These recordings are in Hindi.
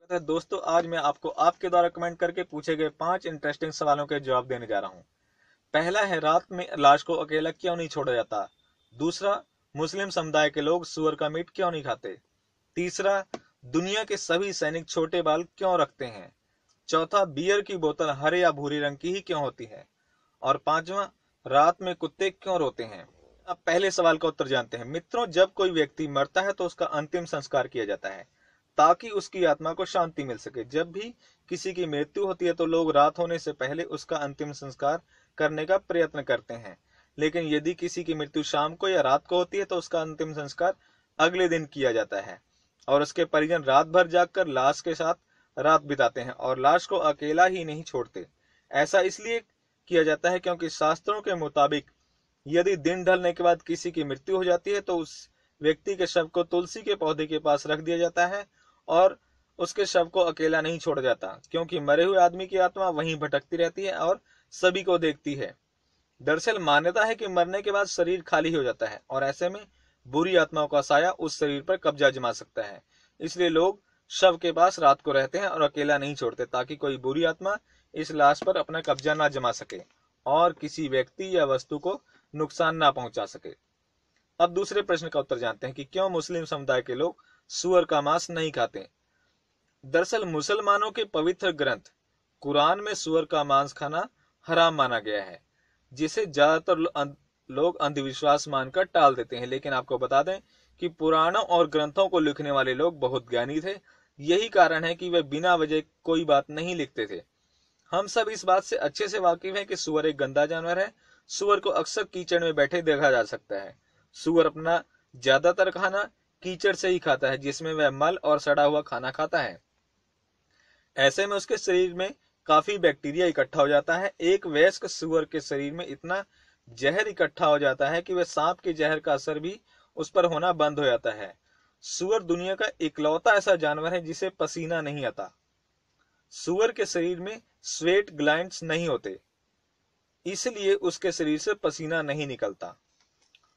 दोस्तों, आज मैं आपको आपके द्वारा कमेंट करके पूछे गए 5 इंटरेस्टिंग सवालों के जवाब देने जा रहा हूँ। पहला है, रात में लाश को अकेला क्यों नहीं छोड़ा जाता। दूसरा, मुस्लिम समुदाय के लोग सुअर का मीट क्यों नहीं खाते। तीसरा, दुनिया के सभी सैनिक छोटे बाल क्यों रखते हैं। चौथा, बियर की बोतल हरे या भूरे रंग की ही क्यों होती है। और पांचवा, रात में कुत्ते क्यों रोते हैं। अब पहले सवाल का उत्तर जानते हैं। मित्रों, जब कोई व्यक्ति मरता है तो उसका अंतिम संस्कार किया जाता है ताकि उसकी आत्मा को शांति मिल सके। जब भी किसी की मृत्यु होती है तो लोग रात होने से पहले उसका अंतिम संस्कार करने का प्रयत्न करते हैं, लेकिन यदि किसी की मृत्यु शाम को या रात को होती है तो उसका अंतिम संस्कार अगले दिन किया जाता है और उसके परिजन रात भर जागकर लाश के साथ रात बिताते हैं और लाश को अकेला ही नहीं छोड़ते। ऐसा इसलिए किया जाता है क्योंकि शास्त्रों के मुताबिक यदि दिन ढलने के बाद किसी की मृत्यु हो जाती है तो उस व्यक्ति के शव को तुलसी के पौधे के पास रख दिया जाता है और उसके शव को अकेला नहीं छोड़ा जाता, क्योंकि मरे हुए आदमी की आत्मा वहीं भटकती रहती है और सभी को देखती है। दरअसल मान्यता है कि मरने के बाद शरीर खाली हो जाता है और ऐसे में बुरी आत्माओं का साया उस शरीर पर कब्जा जमा सकता है। इसलिए लोग शव के पास रात को रहते हैं और अकेला नहीं छोड़ते ताकि कोई बुरी आत्मा इस लाश पर अपना कब्जा ना जमा सके और किसी व्यक्ति या वस्तु को नुकसान ना पहुंचा सके। अब दूसरे प्रश्न का उत्तर जानते हैं कि क्यों मुस्लिम समुदाय के लोग सुअर का मांस नहीं खाते। दरअसल मुसलमानों के पवित्र ग्रंथ कुरान में सुअर का मांस खाना हराम माना गया है, जिसे ज्यादातर लोग अंधविश्वास मानकर टाल देते हैं। लेकिन आपको बता दें कि पुराणों और ग्रंथों को लिखने वाले लोग बहुत ज्ञानी थे। यही कारण है कि वे बिना वजह कोई बात नहीं लिखते थे। हम सब इस बात से अच्छे से वाकिफ हैं कि सुअर एक गंदा जानवर है। सुअर को अक्सर कीचड़ में बैठे देखा जा सकता है। सुअर अपना ज्यादातर खाना कीचड़ से ही खाता है, जिसमें वह मल और सड़ा हुआ खाना खाता है। ऐसे में उसके शरीर में काफी बैक्टीरिया इकट्ठा हो जाता है। एक वयस्क सुअर के शरीर में इतना जहर इकट्ठा हो जाता है कि वह सांप के जहर का असर भी उस पर होना बंद हो जाता है। सुअर दुनिया का इकलौता ऐसा जानवर है जिसे पसीना नहीं आता। सुअर के शरीर में स्वेट ग्लैंड्स नहीं होते, इसलिए उसके शरीर से पसीना नहीं निकलता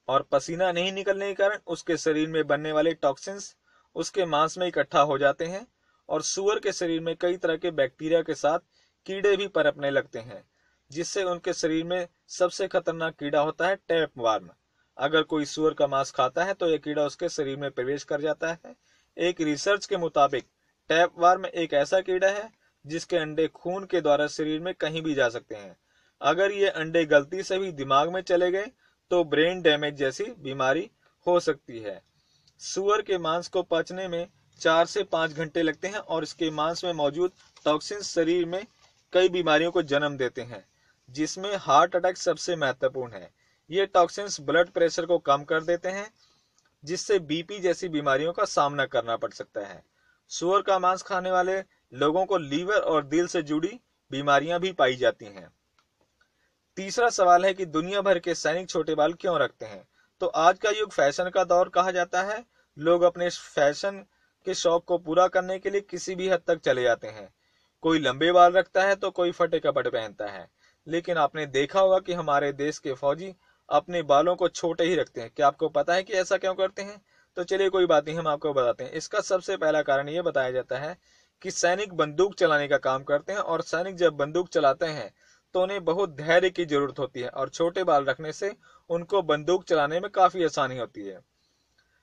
और पसीना नहीं निकलने के कारण उसके शरीर में बनने वाले टॉक्सिन्स उसके मांस में इकट्ठा हो जाते हैं और सुअर के शरीर में कई तरह के बैक्टीरिया के साथ कीड़े भी पनपने लगते हैं, जिससे उनके शरीर में सबसे खतरनाक कीड़ा होता है टैपवार्म। अगर कोई सुअर का मांस खाता है तो यह कीड़ा उसके शरीर में प्रवेश कर जाता है। एक रिसर्च के मुताबिक टैपवार्म एक ऐसा कीड़ा है जिसके अंडे खून के द्वारा शरीर में कहीं भी जा सकते हैं। अगर ये अंडे गलती से भी दिमाग में चले गए तो ब्रेन डैमेज जैसी बीमारी हो सकती है। सुअर के मांस को पचने में 4 से 5 घंटे लगते हैं और इसके मांस में मौजूद टॉक्सिन शरीर में कई बीमारियों को जन्म देते हैं, जिसमें हार्ट अटैक सबसे महत्वपूर्ण है। ये टॉक्सिन्स ब्लड प्रेशर को कम कर देते हैं, जिससे बीपी जैसी बीमारियों का सामना करना पड़ सकता है। सुअर का मांस खाने वाले लोगों को लीवर और दिल से जुड़ी बीमारियां भी पाई जाती हैं। तीसरा सवाल है कि दुनिया भर के सैनिक छोटे बाल क्यों रखते हैं। तो आज का युग फैशन का दौर कहा जाता है। लोग अपने फैशन के शौक को पूरा करने के लिए किसी भी हद तक चले जाते हैं। कोई लंबे बाल रखता है तो कोई फटे कपड़े पहनता है, लेकिन आपने देखा होगा कि हमारे देश के फौजी अपने बालों को छोटे ही रखते हैं। क्या आपको पता है कि ऐसा क्यों करते हैं? तो चलिए कोई बात नहीं, हम आपको बताते हैं। इसका सबसे पहला कारण ये बताया जाता है कि सैनिक बंदूक चलाने का काम करते हैं और सैनिक जब बंदूक चलाते हैं तो उन्हें बहुत धैर्य की जरूरत होती है और छोटे बाल रखने से उनको बंदूक चलाने में काफी आसानी होती है।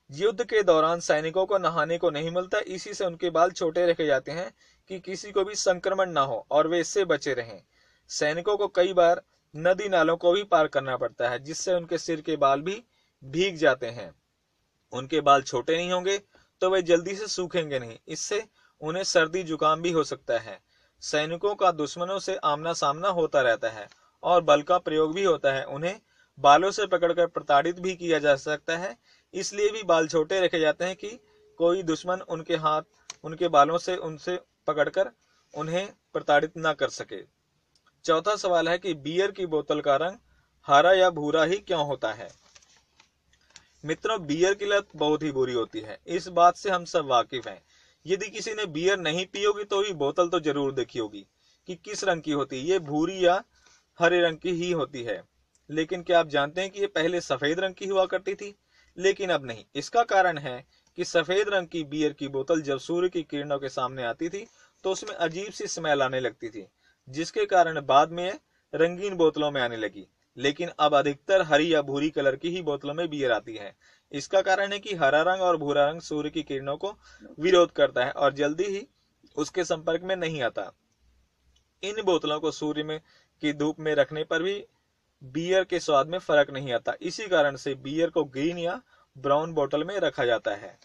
युद्ध के दौरान सैनिकों को नहाने को नहीं मिलता, इसी से उनके बाल छोटे रखे जाते हैं कि किसी को भी संक्रमण ना हो और वे इससे बचे रहें। सैनिकों को कई बार नदी नालों को भी पार करना पड़ता है, जिससे उनके सिर के बाल भी भीग जाते हैं। उनके बाल छोटे नहीं होंगे तो वे जल्दी से सूखेंगे नहीं, इससे उन्हें सर्दी जुकाम भी हो सकता है। सैनिकों का दुश्मनों से आमना सामना होता रहता है और बल का प्रयोग भी होता है। उन्हें बालों से पकड़कर प्रताड़ित भी किया जा सकता है, इसलिए भी बाल छोटे रखे जाते हैं कि कोई दुश्मन उनके बालों से उनसे पकड़कर उन्हें प्रताड़ित ना कर सके। चौथा सवाल है कि बियर की बोतल का रंग हरा या भूरा ही क्यों होता है। मित्रों, बियर की लत बहुत ही बुरी होती है, इस बात से हम सब वाकिफ हैं। यदि किसी ने बियर नहीं पी होगी तो भी बोतल तो जरूर देखी होगी कि किस रंग की होती है। ये भूरी या हरे रंग की ही होती है। लेकिन क्या आप जानते हैं कि ये पहले सफेद रंग की हुआ करती थी, लेकिन अब नहीं। इसका कारण है कि सफेद रंग की बियर की बोतल जब सूर्य की किरणों के सामने आती थी तो उसमें अजीब सी स्मेल आने लगती थी, जिसके कारण बाद में रंगीन बोतलों में आने लगी। लेकिन अब अधिकतर हरी या भूरी कलर की ही बोतलों में बियर आती है। इसका कारण है कि हरा रंग और भूरा रंग सूर्य की किरणों को विरोध करता है और जल्दी ही उसके संपर्क में नहीं आता। इन बोतलों को सूर्य में की धूप में रखने पर भी बियर के स्वाद में फर्क नहीं आता। इसी कारण से बियर को ग्रीन या ब्राउन बोतल में रखा जाता है।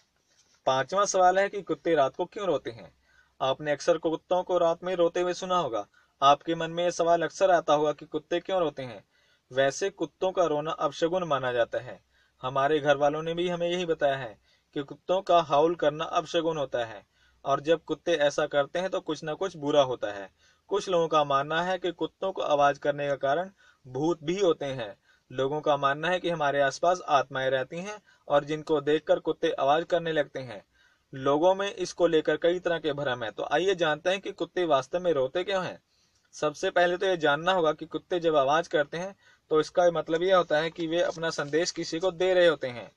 पांचवा सवाल है कि कुत्ते रात को क्यों रोते हैं। आपने अक्सर कुत्तों को रात में रोते हुए सुना होगा। आपके मन में यह सवाल अक्सर आता होगा कि कुत्ते क्यों रोते हैं। वैसे कुत्तों का रोना अपशगुन माना जाता है। हमारे घर वालों ने भी हमें यही बताया है कि कुत्तों का हाउल करना अपशगुन होता है और जब कुत्ते ऐसा करते हैं तो कुछ न कुछ बुरा होता है। कुछ लोगों का मानना है कि कुत्तों को आवाज करने का कारण भूत भी होते हैं। लोगों का मानना है कि हमारे आसपास आत्माएं रहती हैं और जिनको देखकर कुत्ते आवाज करने लगते हैं। लोगों में इसको लेकर कई तरह के भ्रम है। तो आइए जानते हैं कि कुत्ते वास्तव में रोते क्यों हैं। सबसे पहले तो ये जानना होगा कि कुत्ते जब आवाज करते हैं तो इसका मतलब यह होता है कि वे अपना संदेश किसी को दे रहे होते हैं।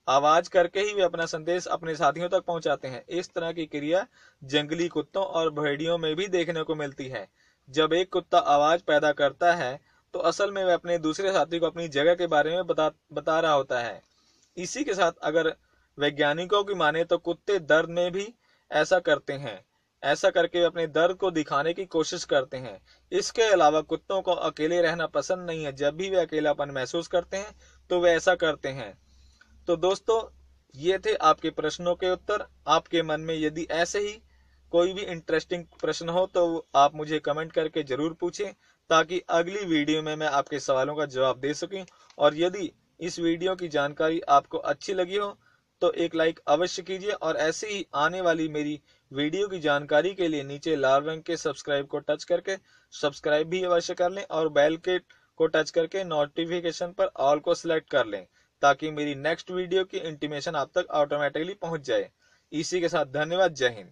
आवाज करके ही वे अपना संदेश अपने साथियों तक पहुंचाते हैं। इस तरह की क्रिया जंगली कुत्तों और भेड़ियों में भी देखने को मिलती है। जब एक कुत्ता आवाज पैदा करता है तो असल में वह अपने दूसरे साथी को अपनी जगह के बारे में बता रहा होता है। इसी के साथ अगर वैज्ञानिकों की माने तो कुत्ते दर्द में भी ऐसा करते हैं। ऐसा करके वे अपने दर्द को दिखाने की कोशिश करते हैं। इसके अलावा कुत्तों को अकेले रहना पसंद नहीं है। जब भी वे अकेलापन महसूस करते हैं तो वे ऐसा करते हैं। तो दोस्तों, ये थे आपके प्रश्नों के उत्तर। आपके मन में यदि ऐसे ही कोई भी इंटरेस्टिंग प्रश्न हो तो आप मुझे कमेंट करके जरूर पूछें, ताकि अगली वीडियो में मैं आपके सवालों का जवाब दे सकूं। और यदि इस वीडियो की जानकारी आपको अच्छी लगी हो तो एक लाइक अवश्य कीजिए और ऐसे ही आने वाली मेरी वीडियो की जानकारी के लिए नीचे लाल रंग के सब्सक्राइब को टच करके सब्सक्राइब भी अवश्य कर लें और बेल के को टच करके नोटिफिकेशन पर ऑल को सिलेक्ट कर लें, ताकि मेरी नेक्स्ट वीडियो की इंटीमेशन आप तक ऑटोमेटिकली पहुंच जाए। इसी के साथ धन्यवाद। जय हिंद।